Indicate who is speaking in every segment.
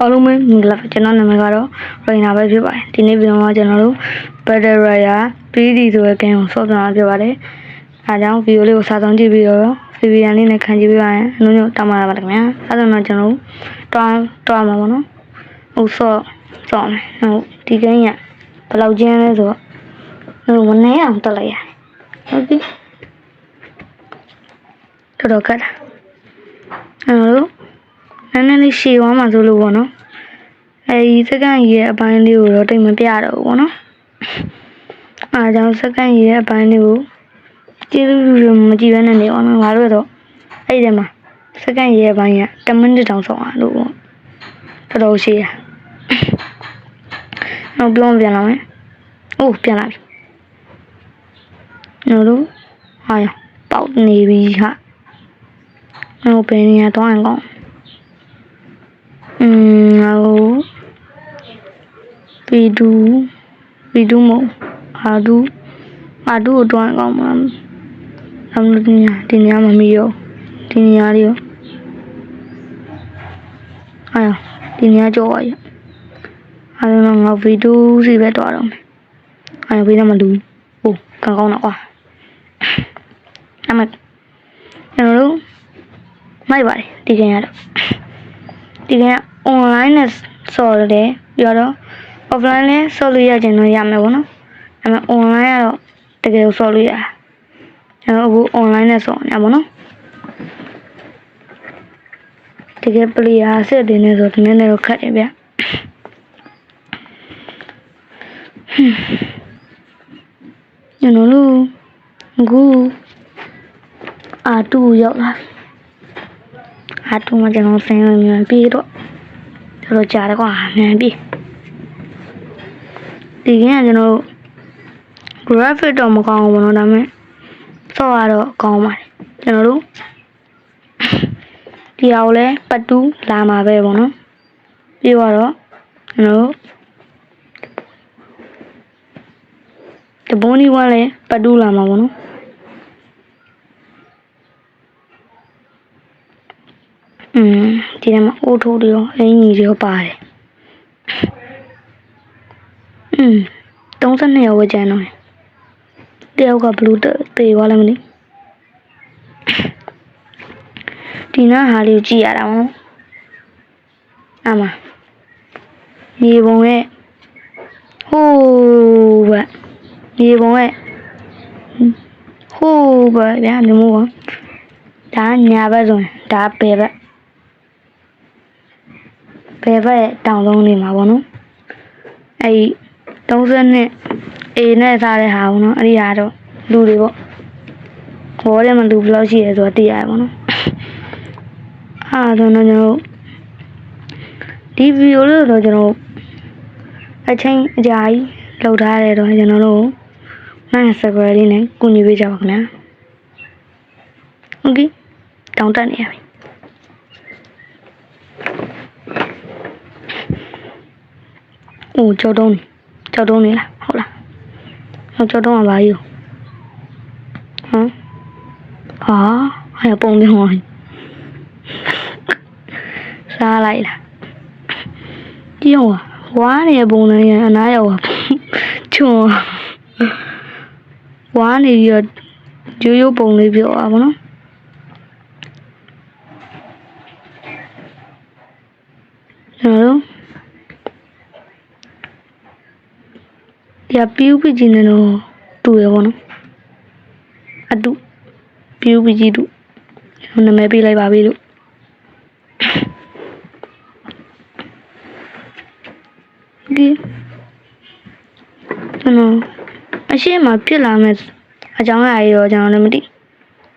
Speaker 1: အားလုံးပဲမင်္ဂလာပါကျွန်တော်နာမည်ကတော့ရိုင်နာပဲဖြစ်ပါတယ်ဒီနေ့ဗီဒီယိုမှာကျွန်တော်တို့ Battle Royale 3D ဆိုတဲ့ game ကိုဆော့ပြမှာဖြစ်ပါတယ်အဲဒါကြောင့်ဗီဒီယိုလေးကိုစာဆုံးကြည့်ပြီးတော့ VPN လေးနဲ့ခံကြည့်ပေးပါရင်အလုံးစုံတောင်းပါရပါတယ်ခင်ဗျာအဲဒါတော့ကျွန်တော်တို့တွားမှာပေါ့နော်ဟုတ်ဆော့မယ်ဟုတ်ဒီ game ကဘယ်လောက်ကျန်းလဲဆိုတော့မနေအောင်တက်လိုက်ရဟုတ်ပြီတော်ကတ်အဲ့တော့နည်းနည်းလေးရှည်သွားမှာဆိုလို့ပေါ့နော်အဲဒီစက္ကန့်ရဲ့အပိုင်းလေးကိုတော့တိတ်မပြတော့ဘူးပေါ့နော်အားကြောင့်စက္ကန့်ရဲ့အပိုင်းလေးကိုကြည့်လို့မကြည့်ဘဲနဲ့နေအောင်ငါတို့တော့အဲ့ဒီမှာစက္ကန့်ရဲ့အပိုင်းက10မိနစ်တောင်ဆောင်အောင်လို့ပေါ့တော်တော်ရှည်ရတော့ပြောပြန်လာမယ်အိုးပြန်လာပြီတို့ဟာရပေါက်နေပြီဟာတော့ဘယ်နေရာတော့အောင်ဟိုဗီဒူမအာဒူကိုတော့အောင်မှာအမှန်တရားဒီနေရာမှာမီရောဒီနေရာလေးရောအာဒီနေရာကြောက်ရအားလုံးငါဗီဒူစီပဲတော့တော့မယ်အာဘေးကမလူဟိုကောင်းတော့ကွာအမကျွန်တော်တို့မိုက်ပါတယ်ဒီကင်ကတော့ဒီကင်က online နဲ့ဆော်တယ်ပြီးတော့ offline နဲ့ဆော်လို့ရကြတယ်ရမယ်ပေါ့နော်ဒါပေမဲ့ online ကတော့တကယ်ဆော်လို့ရကျွန်တော်အခု online နဲ့ဆော်နေပါပေါ့နော်တကယ် player ဆက်တင်နေဆိုဒီနေ့တော့ခက်တယ်ဗျကျွန်တော်တို့အခုR2ရောက်လာR2မှာကျွန်တော်ဆင်းနေပြီတော့တော်တော်ကြာတယ်ကွာမြန်ပြီဒီကနေ့ကျွန်တော် graphic တော့မကောင်းဘူးเนาะဒါပေမဲ့ဆော့ရတော့ကောင်းပါတယ်ကျွန်တော်တို့ဒီအောင်လဲပတ်တူးလာမှာပဲပေါ့နော်ပြီးတော့ကျွန်တော်တို့တဘုံဒီဝါလဲပတ်တူးလာမှာပေါ့နော်ဒီထဲမှာအိုးထိုးတွေရောအင်ကြီးတွေရောပါတယ်32ရောက်ဝကြမ်းတော့တယောက်ကဘလူးတေသွားလည်းမသိဒီနားဟာလေးကြည့်ရတာပေါ့နော်အမမြေပုံရဲ့ဟိုးဘမြေပုံရဲ့ဟိုးဘဗျာဒီမို့ပါဒါညာဘက်ဆိုရင်ဒါဘယ်ဘက်တောင်ဆုံးနေမှာပေါ့နော်အဲ့32 A နဲ့စားတဲ့ဟာပေါ့နော်အဲ့ဒီဟာတော့လူတွေပေါ့ဘောထဲမှာလူဘယ်လောက်ရှိရဲဆိုတော့သိရတယ်ပေါ့နော်တော့ကျွန်တော်ဒီဗီဒီယိုလေးတော့ကျွန်တော်အချိန်အကြာကြီးလောက်ထားတယ်တော့ကျွန်တော်တို့နိုင်စကွယ်လေးနဲ့ကူညီပေးကြပါခင်ဗျာโอเคတောင်းတနေရပြီအိုးကြောက်တုံးနေလားဟုတ်လားကြောက်တုံးကဘာကြီးဟာပုံပြဟောစားလိုက်လားကြောက်ဝါးနေပုံနဲ့အနားရောက်ချွန်ဝါးနေပြီးတော့ရိုးပုံလေးပြောပါဘောနော်ကျွန်တော်တို့ဒီပြူပကြီးနေတော့တူရပါတော့အတူပြူပကြီးတူနာမည်ပေးလိုက်ပါပြီလို့ဒီကျွန်တော်အရှိမဖြစ်လာမယ်အကြောင်းအရာကြီးတော့ကျွန်တော်လည်းမသိ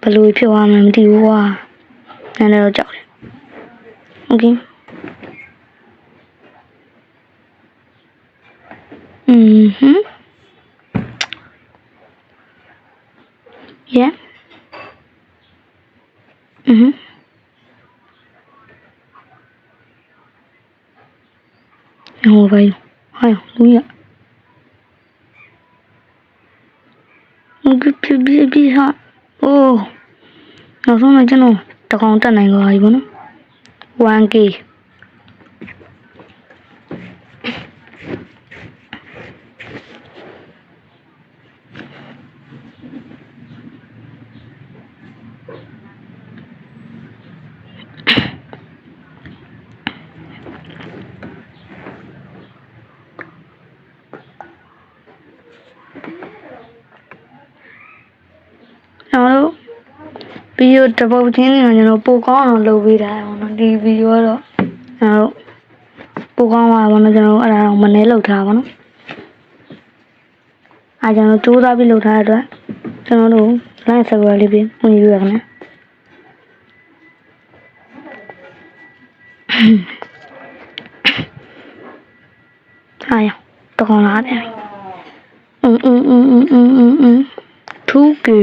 Speaker 1: ဘယ်လိုဖြစ်သွားမှန်းမသိဘူးကွာနည်းနည်းတော့ကြောက်တယ်โอเคYeah. Ồ vậy. Hay đúng ạ. Biết hả? Ồ. Nó xong rồi chứ nó. Tao không tên này rồi bố nó. Hoàng kỳ. ဗီဒီယိုတစ်ပုတ်ချင်းနေကျွန်တော်ပိုကောင်းအောင်လုပ်ပေးတာပေါ့နော်ဒီဗီဒီယိုကတော့ကျွန်တော်ပိုကောင်းပါဘောနော်ကျွန်တော်အဲ့ဒါတော့မနှဲလောက်ထားပါနော်အားကျွန်တော်စူးစမ်းပြီးလုပ်ထားတဲ့အတွက်ကျွန်တော်တို့ line server လေးပြင်ဝင်ယူရခင်ဗျအားရတော့ကောင်းလာတယ်ထူးကေ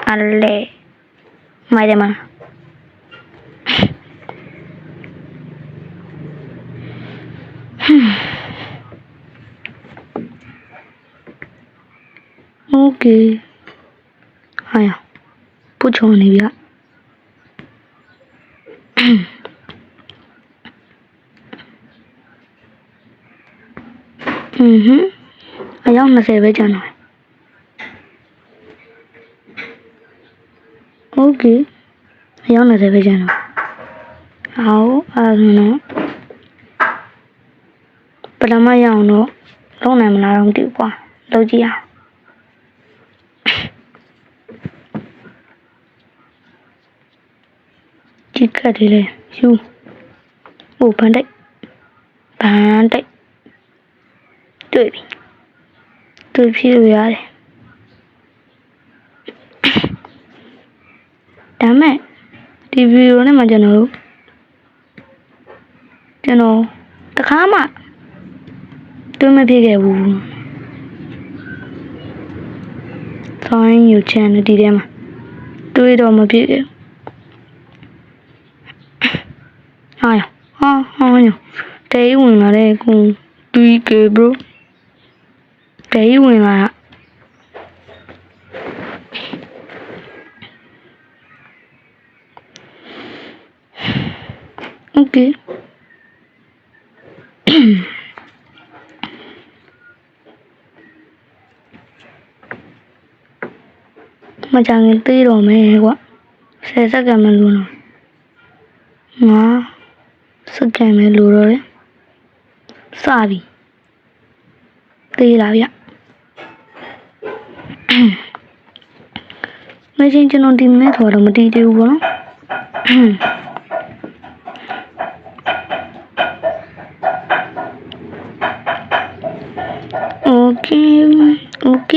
Speaker 1: အလေမိုက်တယ်မโอเคဟာရပူချောနေဗျအယောက်20ပဲကျန်တော့โอเคအယောက်20ပဲကျန်တော့ဟောအဲ့ဒါနော်ပထမရအောင်တော့လုံးနိုင်မလားတော့မသိဘူးကွာလုပ်ကြည့်အောင်ကြည့်ကတ်တယ်လေယူဟိုဘန်တိုက်တွေ့ပြီတွေ့ဖြစ်လို့ရတယ်ဒါမဲ့ဒီဗီဒီယိုနဲ့မှကျွန်တော်တခါမှတွေ့မဖြစ်ခဲ့ဘူး Find your channel ဒီထဲမှာတွေ့တော့မဖြစ်ခဲ့ဟာတေးဝင်လာတဲ့ကို2K bro တေးဝင်လာโอเคမကြငင်သေးတော့မယ်ကွာ10စက္ကန့်မလို့နော်စက္ကန့်ပဲလို့တော့လေစပြီသေးလာဗျမချင်းကျွန်တော်ဒီမဲ့ဆိုတော့မတီးသေးဘူးပေါ့နော်โอเค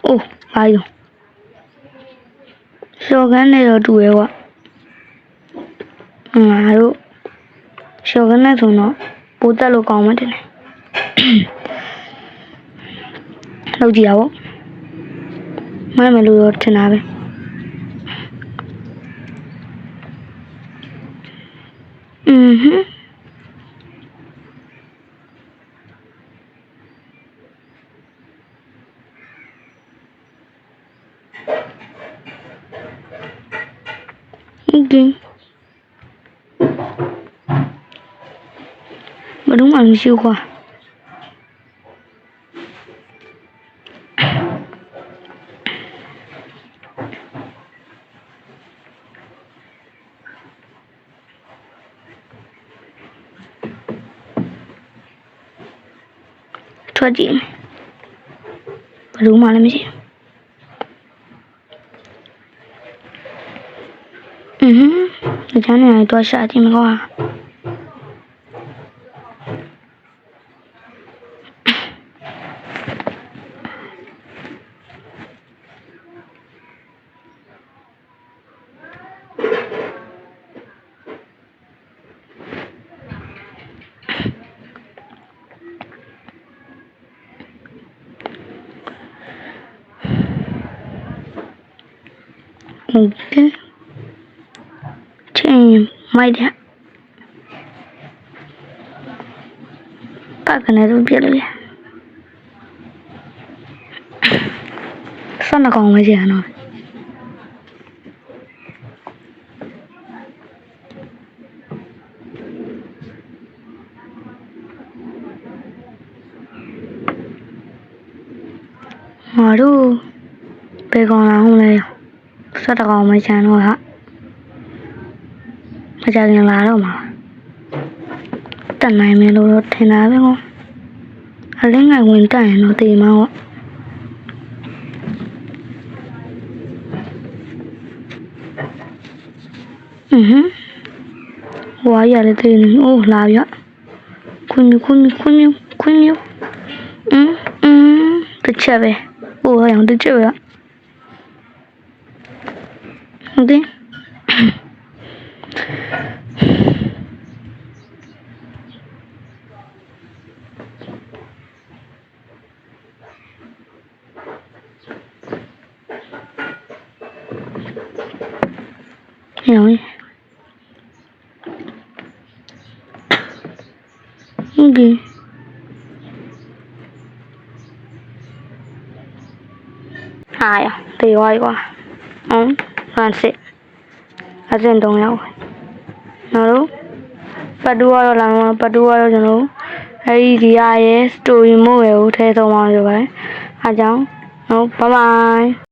Speaker 1: အိုးဘာရောရှော့ကန်နဲ့တော့တူရဲကွာငါတို့ရှော့ကန်နဲ့ဆိုတော့ပိုတက်လို့ကောင်းမှတင်တယ်လောက်ကြည့်ရပါမိုက်မလို့တော့ထင်တာပဲမđúng mà siêu quá thoát gì đúng mà làm gì cái này tôi sợ thì mà qua okay change my dad các cái này tôi biết rồi sao nó còn mấy gì hả nó mà đâu bây còn là không này sao nó còn mấy chàng rồi hả mấy chàng là đâu mà tận này mình đâu thế nào biết không lấy ngày nguyên trải nó tìm mau ạ ဟွာရလေသေးနေအိုးလာပြခွင်းမြူတစ်ချက်ပဲအိုးဟောင်တစ်ချက်ပဲဟုတ်တယ်ဟုတ်ကဲ့哎呀，对我一个，算是，还真重要。နော်တို့ပတ်တူကတော့လာမှာပတ်တူကတော့ကျွန်တော်အဲဒီဒီရရဲ့ story mode ကိုထည့်ဆုံးအောင်ဆိုပါတယ်အားကြောင့်ဟုတ်ဘိုင်ဘိုင်